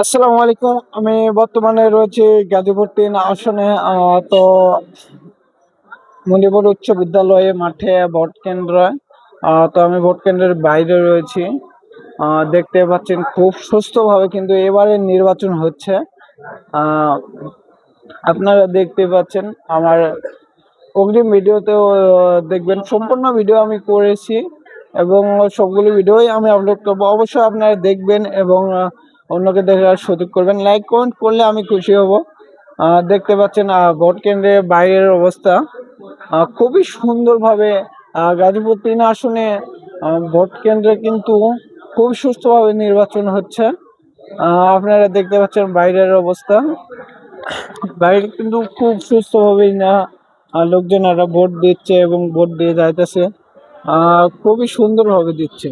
আসসালামু আলাইকুম। আমি বর্তমানে রয়েছি গাজীপুর ৩ আসনে। তো মুনিবর উচ্চ বিদ্যালয়ে মাঠে ভোট কেন্দ্র। তো আমি ভোট কেন্দ্রের বাইরে রয়েছি। দেখতে পাচ্ছেন খুব সুস্থভাবে কিন্তু এবারে নির্বাচন হচ্ছে। আহ, আপনারা দেখতে পাচ্ছেন আমার অগ্রিম ভিডিওতেও দেখবেন, সম্পূর্ণ ভিডিও আমি করেছি এবং সবগুলো ভিডিওই আমি আপলোড করবো। অবশ্যই আপনারা দেখবেন এবং অন্যকে দেখার সুযোগ করবেন। লাইক কমেন্ট করলে আমি খুশি হব। দেখতে পাচ্ছেন ভোট কেন্দ্রের বাইরের অবস্থা। খুবই সুন্দরভাবে গাজীপুর ৩ আসনে ভোট কেন্দ্রে কিন্তু খুব সুস্থভাবে নির্বাচন হচ্ছে। আপনারা দেখতে পাচ্ছেন বাইরের অবস্থা। বাইরে কিন্তু খুব সুস্থভাবেই না লোকজনেরা ভোট দিচ্ছে এবং ভোট দিয়ে যাইতেছে। খুবই সুন্দরভাবে দিচ্ছে।